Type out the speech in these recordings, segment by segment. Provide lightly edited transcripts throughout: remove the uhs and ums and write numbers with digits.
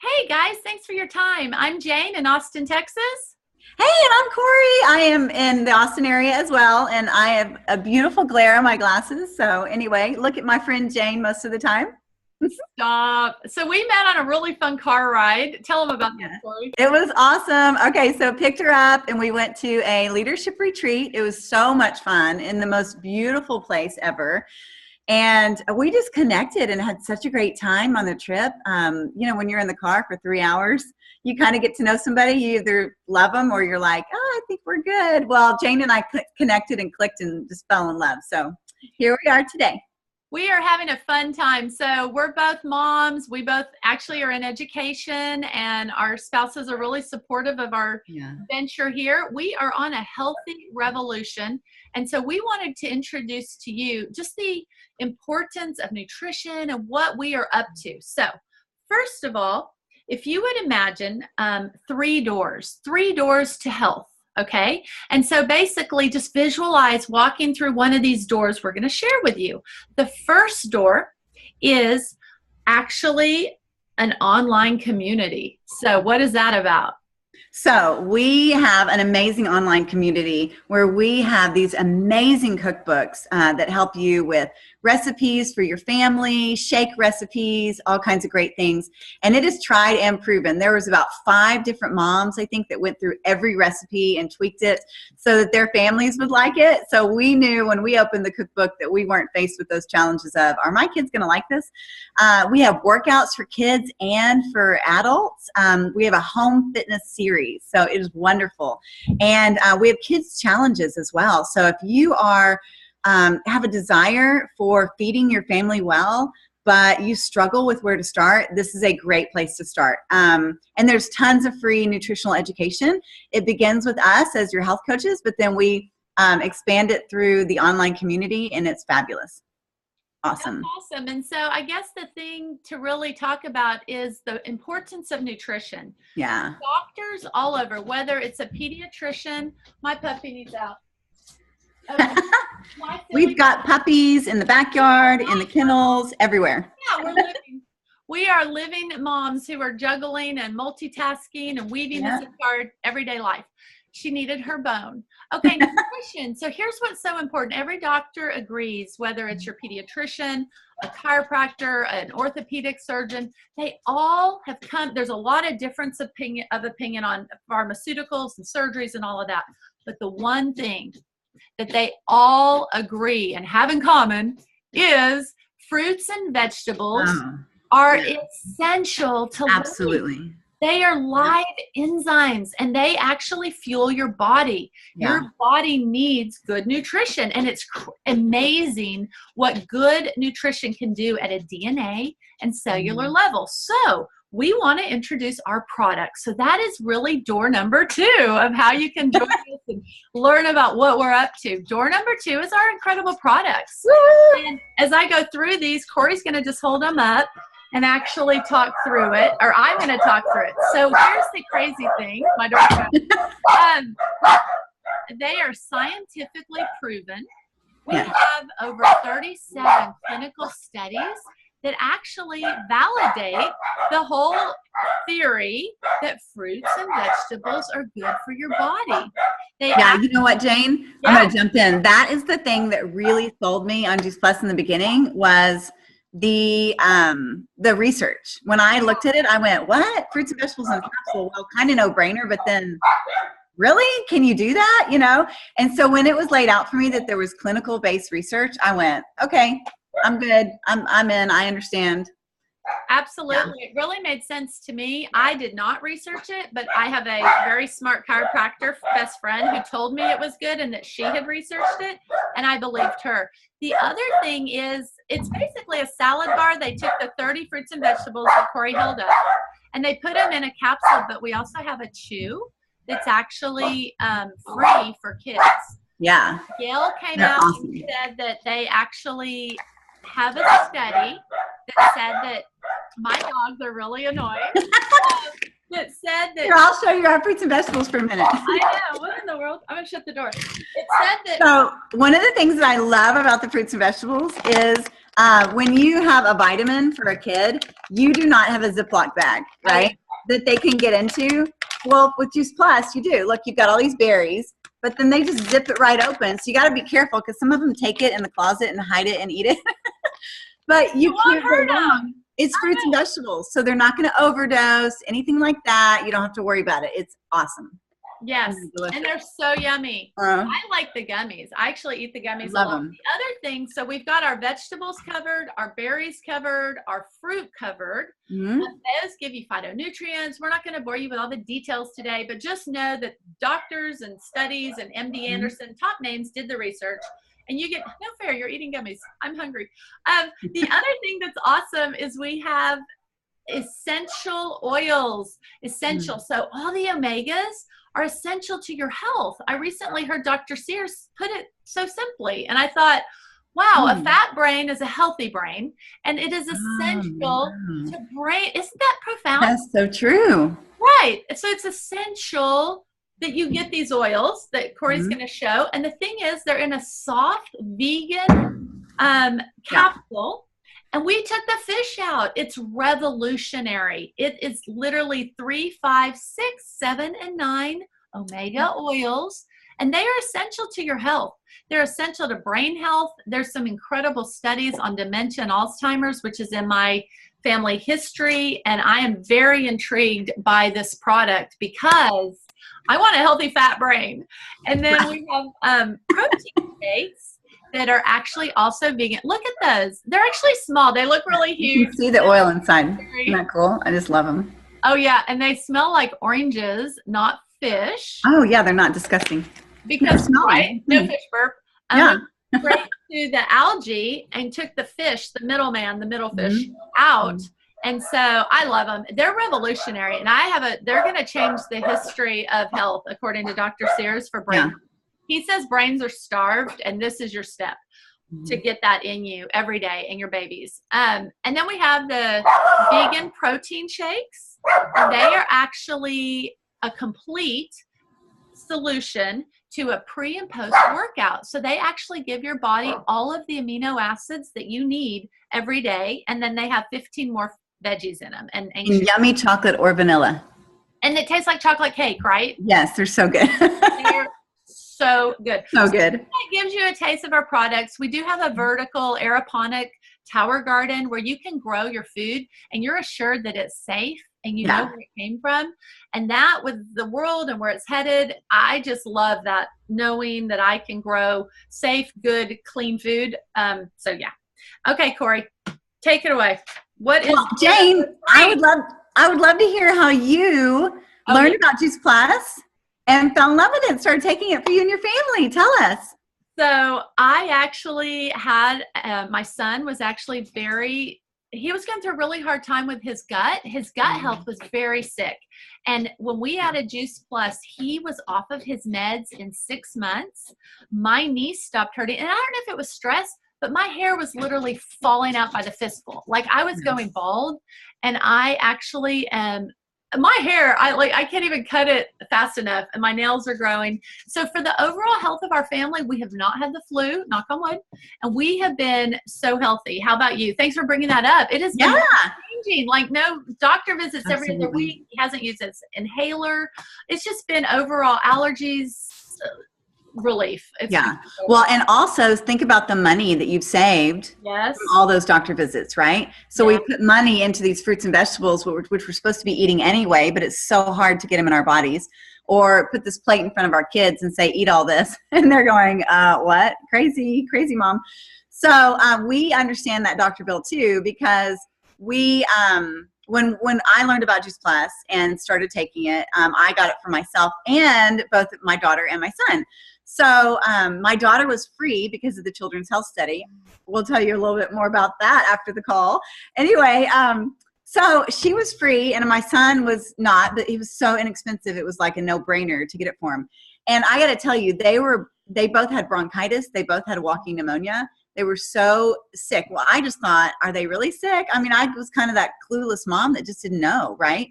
Hey guys, thanks for your time. I'm Jane in Austin, Texas. Hey, and I'm Corey. I am in the Austin area as well, and I have a beautiful glare on my glasses. So anyway, look at my friend Jane most of the time. Stop. So we met on a really fun car ride. Tell them about that Yeah. story. It was awesome. Okay, so picked her up and we went to a leadership retreat. It was so much fun in the most beautiful place ever. And we just connected and had such a great time on the trip. When you're in the car for 3 hours, you kind of get to know somebody. You either love them or you're like, oh, I think we're good. Well, Jane and I connected and clicked and just fell in love. So here we are today. We are having a fun time. So we're both moms. We both actually are in education, and our spouses are really supportive of our venture here. We are on a healthy revolution. And so we wanted to introduce to you just the importance of nutrition and what we are up to. So first of all, if you would imagine three doors to health. Okay. And so basically just visualize walking through one of these doors we're going to share with you. The first door is actually an online community. So what is that about? So we have an amazing online community where we have these amazing cookbooks that help you with recipes for your family, shake recipes, all kinds of great things. And it is tried and proven. There was about 5 different moms, I think, that went through every recipe and tweaked it so that their families would like it. So we knew when we opened the cookbook that we weren't faced with those challenges of, are my kids going to like this? We have workouts for kids and for adults. We have a home fitness series. So it is wonderful. And we have kids challenges as well. So if you are have a desire for feeding your family well, but you struggle with where to start, this is a great place to start. And there's tons of free nutritional education. It begins with us as your health coaches, but then we expand it through the online community, and it's fabulous. Awesome. That's awesome. And so I guess the thing to really talk about is the importance of nutrition. Yeah. Doctors all over, whether it's a pediatrician, my puppy needs out. Okay. We've got puppies in the backyard, in the kennels, everywhere. Yeah, we are living moms who are juggling and multitasking and weaving this into our everyday life. She needed her bone. Okay, nutrition. So here's what's so important. Every doctor agrees, whether it's your pediatrician, a chiropractor, an orthopedic surgeon, they all have come. There's a lot of difference of opinion on pharmaceuticals and surgeries and all of that. But the one thing that they all agree and have in common is fruits and vegetables are essential to life. Absolutely. They are live enzymes, and they actually fuel your body. Your body needs good nutrition, and it's amazing what good nutrition can do at a DNA and cellular level. So we want to introduce our products. So that is really door number 2 of how you can join us and learn about what we're up to. Door number 2 is our incredible products. And as I go through these, Corey's going to just hold them up and actually talk through it, or I'm going to talk through it. So here's the crazy thing. My daughter, they are scientifically proven. We have over 37 clinical studies that actually validate the whole theory that fruits and vegetables are good for your body. You know what, Jane? I'm going to jump in. That is the thing that really sold me on Juice Plus in the beginning was the research. When I looked at it, I went, what? Fruits and vegetables in a capsule? Well, kind of no-brainer, but then really? Can you do that? And so when it was laid out for me that there was clinical-based research, I went, okay, I'm good. I'm in. I understand. Absolutely. It really made sense to me. I did not research it, but I have a very smart chiropractor best friend who told me it was good and that she had researched it, and I believed her. The other thing is it's basically a salad bar. They took the 30 fruits and vegetables that Corey held up, and they put them in a capsule, but we also have a chew that's actually free for kids. Yeah. Gail came out and said that they actually have a study that said that my dogs are really annoying. That said that. Here, I'll show you our fruits and vegetables for a minute. I know. What in the world? I'm going to shut the door. It said that. So one of the things that I love about the fruits and vegetables is When you have a vitamin for a kid, you do not have a Ziploc bag, right? That they can get into. Well, with Juice Plus, you do. Look, you've got all these berries, but then they just zip it right open. So you got to be careful because some of them take it in the closet and hide it and eat it. But you can't go wrong. It's fruits and vegetables, so they're not going to overdose, anything like that. You don't have to worry about it. It's awesome. Yes, and they're so yummy. I like the gummies. I actually eat the gummies a lot. The other thing, so we've got our vegetables covered, our berries covered, our fruit covered. Those give you phytonutrients. We're not going to bore you with all the details today, but just know that doctors and studies and MD Anderson, top names, did the research. And you get, no fair, you're eating gummies. I'm hungry. The other thing that's awesome is we have essential oils. Essential. So all the omegas are essential to your health. I recently heard Dr. Sears put it so simply. And I thought, wow, a fat brain is a healthy brain. And it is essential to brain. Isn't that profound? That's so true. Right. So it's essential that you get these oils that Corey's going to show. And the thing is, they're in a soft vegan capsule. And we took the fish out. It's revolutionary. It is literally 3, 5, 6, 7, and 9 omega oils. And they are essential to your health. They're essential to brain health. There's some incredible studies on dementia and Alzheimer's, which is in my family history. And I am very intrigued by this product because I want a healthy fat brain. And then we have protein shakes that are actually also vegan. Look at those. They're actually small. They look really huge. You can see the oil inside. Isn't that cool? I just love them. Oh, yeah. And they smell like oranges, not fish. Oh, yeah. They're not disgusting. Because, right, no fish burp. Straight to the algae and took the fish, the middleman, the middle fish out. And so I love them. They're revolutionary. And they're going to change the history of health, according to Dr. Sears, for brain health. He says brains are starved, and this is your step to get that in you every day in your babies. And then we have the vegan protein shakes. And they are actually a complete solution to a pre and post workout. So they actually give your body all of the amino acids that you need every day. And then they have 15 more veggies in them. And yummy chocolate or vanilla. And it tastes like chocolate cake, right? Yes, they're so good. They're so good. So good. That gives you a taste of our products. We do have a vertical aeroponic tower garden where you can grow your food and you're assured that it's safe and you know where it came from. And that, with the world and where it's headed, I just love that, knowing that I can grow safe, good, clean food. So yeah. Okay, Corey, take it away. Jane, I would love to hear how you learned about Juice Plus and fell in love with it and started taking it for you and your family. Tell us. So I actually had, my son was actually he was going through a really hard time with his gut. His gut health was very sick. And when we added Juice Plus, he was off of his meds in 6 months. My knees stopped hurting. And I don't know if it was stress, but my hair was literally falling out by the fistful. Like I was going bald, and I actually my hair, I can't even cut it fast enough, and my nails are growing. So for the overall health of our family, we have not had the flu, knock on wood, and we have been so healthy. How about you? Thanks for bringing that up. It has been changing. Like no doctor visits every other week. He hasn't used his inhaler. It's just been overall allergies relief. Well, and also think about the money that you've saved from all those doctor visits, right? So we put money into these fruits and vegetables, which we're supposed to be eating anyway, but it's so hard to get them in our bodies. Or put this plate in front of our kids and say, eat all this. And they're going, what? Crazy mom. So we understand that doctor bill too, because we, when I learned about Juice Plus and started taking it, I got it for myself and both my daughter and my son. So my daughter was free because of the Children's Health Study. We'll tell you a little bit more about that after the call. Anyway, so she was free and my son was not, but he was so inexpensive. It was like a no-brainer to get it for him. And I got to tell you, they both had bronchitis. They both had walking pneumonia. They were so sick. Well, I just thought, are they really sick? I mean, I was kind of that clueless mom that just didn't know, right?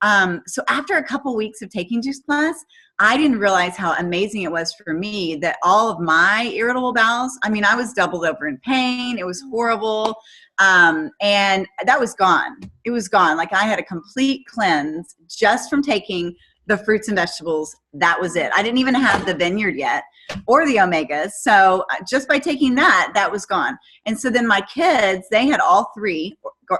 So after a couple weeks of taking Juice Plus, I didn't realize how amazing it was for me that all of my irritable bowels, I mean, I was doubled over in pain. It was horrible. And that was gone. It was gone. Like I had a complete cleanse just from taking the fruits and vegetables. That was it. I didn't even have the Vineyard yet or the omegas. So just by taking that, that was gone. And so then my kids, they had all three,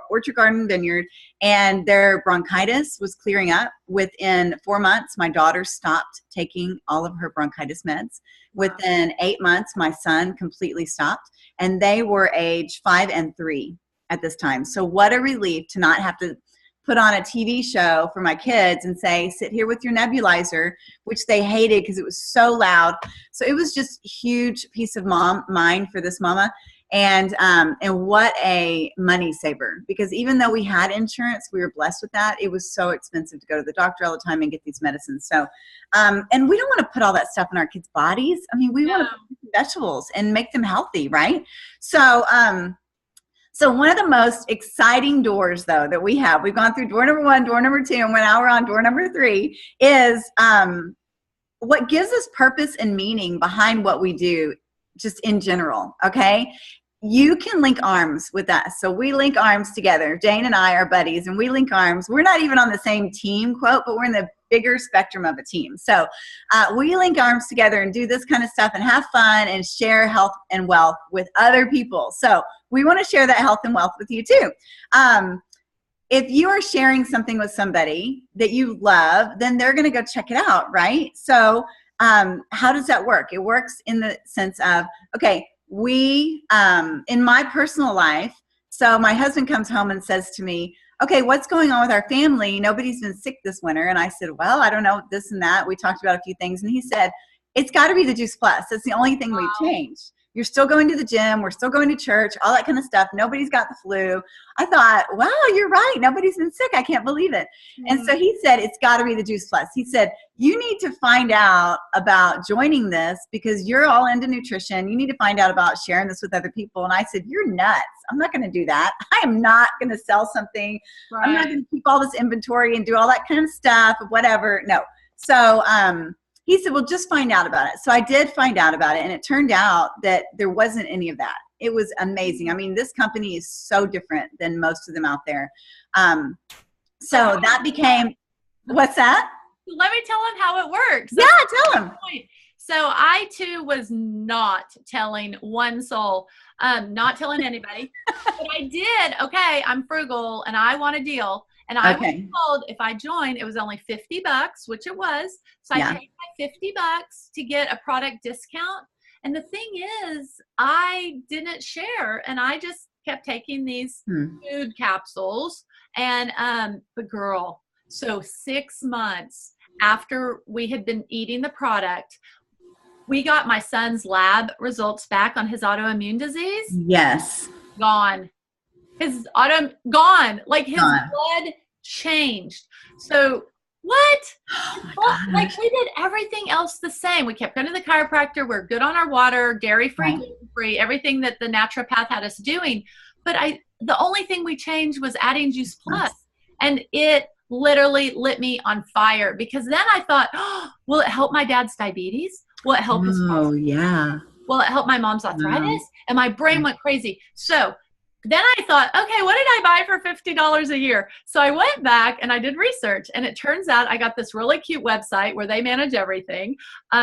Orchard Garden, Vineyard, and their bronchitis was clearing up. Within 4 months, my daughter stopped taking all of her bronchitis meds. Within 8 months, my son completely stopped, and they were age 5 and 3 at this time. So what a relief to not have to put on a TV show for my kids and say, sit here with your nebulizer, which they hated because it was so loud. So it was just a huge peace of mind for this mama. And what a money saver, because even though we had insurance, we were blessed with that. It was so expensive to go to the doctor all the time and get these medicines. So, and we don't want to put all that stuff in our kids' bodies. I mean, we want to put vegetables and make them healthy, right? So, so one of the most exciting doors, though, that we have, we've gone through door number 1, door number 2, and now we're on door number 3, is what gives us purpose and meaning behind what we do, just in general, okay? You can link arms with us. So we link arms together. Jane and I are buddies, and we link arms. We're not even on the same team, quote, but we're in the bigger spectrum of a team. So we link arms together and do this kind of stuff and have fun and share health and wealth with other people. So we want to share that health and wealth with you too. If you are sharing something with somebody that you love, then they're going to go check it out, right? So how does that work? It works in the sense of, okay, we, in my personal life, so my husband comes home and says to me, okay, what's going on with our family? Nobody's been sick this winter. And I said, well, I don't know, this and that. We talked about a few things. And he said, it's got to be the Juice Plus. That's the only thing we've changed. You're still going to the gym. We're still going to church, all that kind of stuff. Nobody's got the flu. I thought, wow, you're right. Nobody's been sick. I can't believe it. Mm-hmm. And so he said, it's got to be the Juice Plus. He said, you need to find out about joining this because you're all into nutrition. You need to find out about sharing this with other people. And I said, you're nuts. I'm not going to do that. I am not going to sell something. Right. I'm not going to keep all this inventory and do all that kind of stuff, whatever. No. So, he said, well, just find out about it. So I did find out about it, and it turned out that there wasn't any of that. It was amazing. I mean, this company is so different than most of them out there. So that became, what's that? Let me tell him how it works. Yeah, tell him. So I, too, was not telling one soul, not telling anybody. But I did, okay, I'm frugal, and I want a deal. And I was told if I joined, it was only $50, which it was. So I paid my $50 to get a product discount. And the thing is, I didn't share, and I just kept taking these food capsules. And but girl, so 6 months after we had been eating the product, we got my son's lab results back on his autoimmune disease. Yes. Gone. His gone. Like his blood changed. So what? Oh, like we did everything else the same. We kept going to the chiropractor. We're good on our water, dairy-free, gluten-free, everything that the naturopath had us doing. But the only thing we changed was adding Juice Plus. And it literally lit me on fire because then I thought, oh, will it help my dad's diabetes? Will it help his Oh, yeah. Will it help my mom's arthritis? And my brain went crazy. So then I thought, okay, what did I buy for $50 a year? So I went back and I did research, and it turns out I got this really cute website where they manage everything.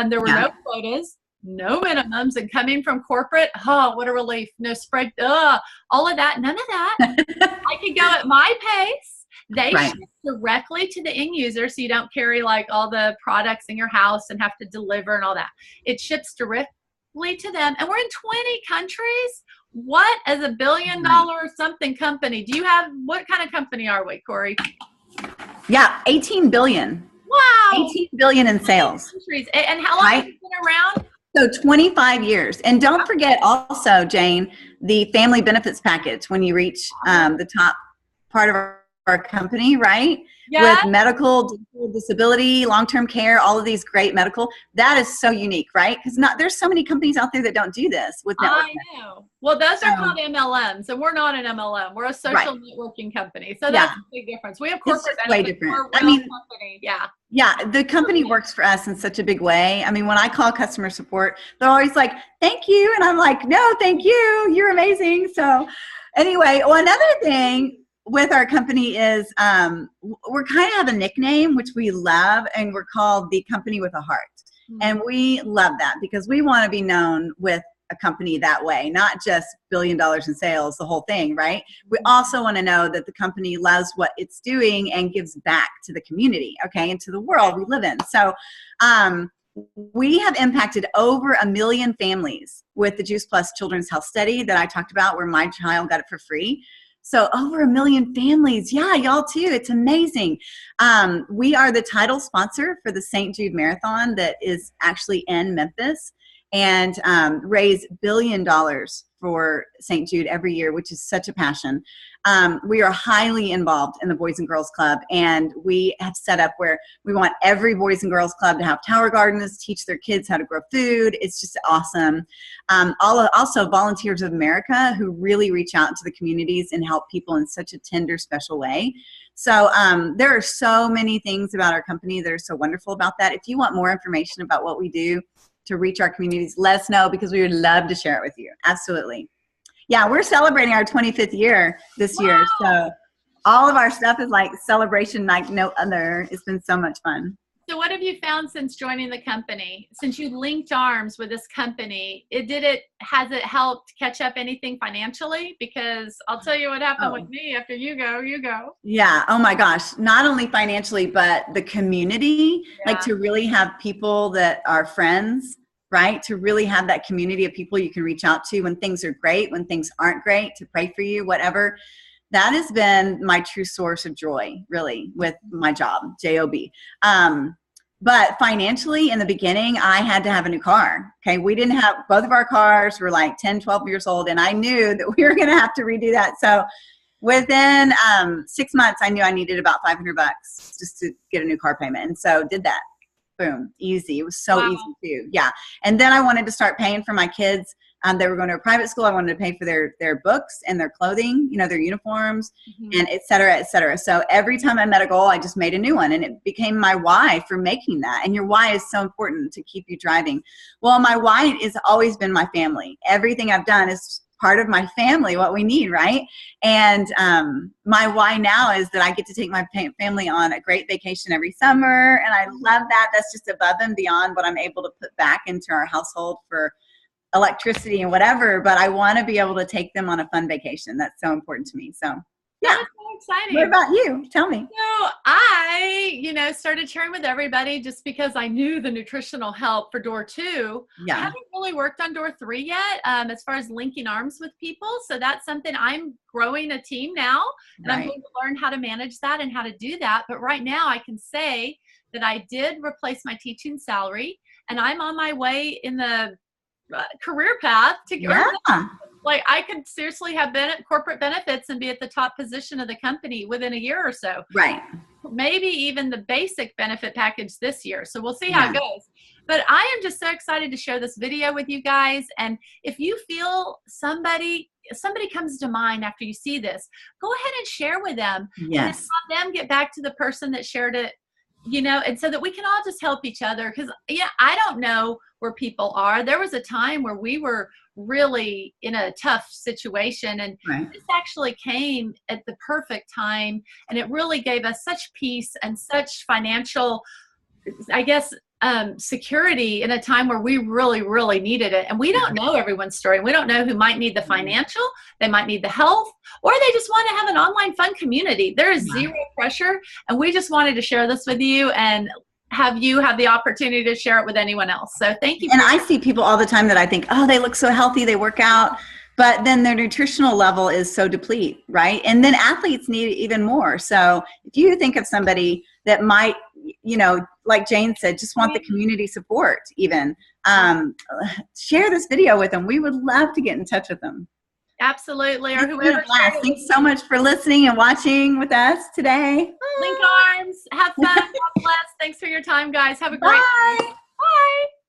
There were no quotas, no minimums, and coming from corporate, oh, what a relief. No spread, all of that, none of that. I could go at my pace. They ship directly to the end user, so you don't carry like all the products in your house and have to deliver and all that. It ships directly to them, and we're in 20 countries. What as $1 billion something company? Do you have, what kind of company are we, Corey? Yeah, 18 billion. Wow. 18 billion in sales. And how long have you been around? So 25 years. And don't forget also, Jane, the family benefits package when you reach the top part of our our company, right? Yeah. With medical, disability, long-term care, all of these great medical. That is so unique, right? Because there's so many companies out there that don't do this with network. I know. Well, those are called MLMs, and we're not an MLM. We're a social networking company. So that's a big difference. We have corporate benefits. Way different. We're a real company. Yeah. Yeah, the company works for us in such a big way. I mean, when I call customer support, they're always like, thank you. And I'm like, no, thank you. You're amazing. So anyway, another thing with our company is we're kind of have a nickname, which we love, and we're called the Company with a Heart. And we love that because we want to be known with a company that way, not just $1 billion in sales, the whole thing, right? We also want to know that the company loves what it's doing and gives back to the community, okay, and to the world we live in. So we have impacted over 1 million families with the Juice Plus Children's Health Study that I talked about, where my child got it for free. So over 1 million families. Yeah, y'all too. It's amazing. We are the title sponsor for the St. Jude Marathon that is actually in Memphis, and raise $1 billion for St. Jude every year, which is such a passion. We are highly involved in the Boys and Girls Club, and we have set up where we want every Boys and Girls Club to have tower gardens, teach their kids how to grow food. It's just awesome. Also Volunteers of America, who really reach out to the communities and help people in such a tender, special way. So there are so many things about our company that are so wonderful about that. If you want more information about what we do to reach our communities, let us know, because we would love to share it with you. Absolutely. Yeah, we're celebrating our 25th year this year. So all of our stuff is like celebration like no other. It's been so much fun. So what have you found since joining the company? Since you linked arms with this company, has it helped catch up anything financially? Because I'll tell you what happened with me after you go. Yeah. Oh my gosh. Not only financially, but the community, like to really have people that are friends, right? To really have that community of people you can reach out to when things are great, when things aren't great, to pray for you, whatever. That has been my true source of joy, really, with my job, J-O-B. But financially, in the beginning, I had to have a new car. Okay, we didn't have, both of our cars were like 10, 12 years old, and I knew that we were going to have to redo that. So within 6 months, I knew I needed about $500 just to get a new car payment, and so did that. Boom, easy. It was so easy too. Yeah, and then I wanted to start paying for my kids. They were going to a private school. I wanted to pay for their books and their clothing, you know, their uniforms, and et cetera, et cetera. So every time I met a goal, I just made a new one, and it became my why for making that. And your why is so important to keep you driving. Well, my why has always been my family. Everything I've done is part of my family, what we need, right? And my why now is that I get to take my family on a great vacation every summer, and I love that. That's just above and beyond what I'm able to put back into our household for electricity and whatever, but I want to be able to take them on a fun vacation. That's so important to me. So yeah. That's so exciting. What about you? Tell me. So I, started sharing with everybody just because I knew the nutritional help for door 2. Yeah. I haven't really worked on door 3 yet, as far as linking arms with people. So that's something I'm growing a team now, and I'm going to learn how to manage that and how to do that. But right now I can say that I did replace my teaching salary, and I'm on my way in the career path to like I could seriously have corporate benefits and be at the top position of the company within a year or so. Right. Maybe even the basic benefit package this year. So we'll see how it goes. But I am just so excited to share this video with you guys. And if you feel somebody comes to mind after you see this, go ahead and share with them. Yes. And have them get back to the person that shared it, and so that we can all just help each other. Because I don't know where people are. There was a time where we were really in a tough situation, and this actually came at the perfect time, and it really gave us such peace and such financial, I guess, security in a time where we really, really needed it. And we don't know everyone's story. We don't know who might need the financial, they might need the health, or they just want to have an online fun community. There is zero pressure, and we just wanted to share this with you and have you have the opportunity to share it with anyone else. So thank you. And I see people all the time that I think, oh, they look so healthy, they work out, but then their nutritional level is so deplete, right? And then athletes need even more. So if you think of somebody that might, like Jane said, just want the community support even, share this video with them. We would love to get in touch with them. Absolutely. Or It's been a whoever. blast. Thanks so much for listening and watching with us today. Link arms. Have fun. God bless. Thanks for your time, guys. Have a great Bye. day. Bye.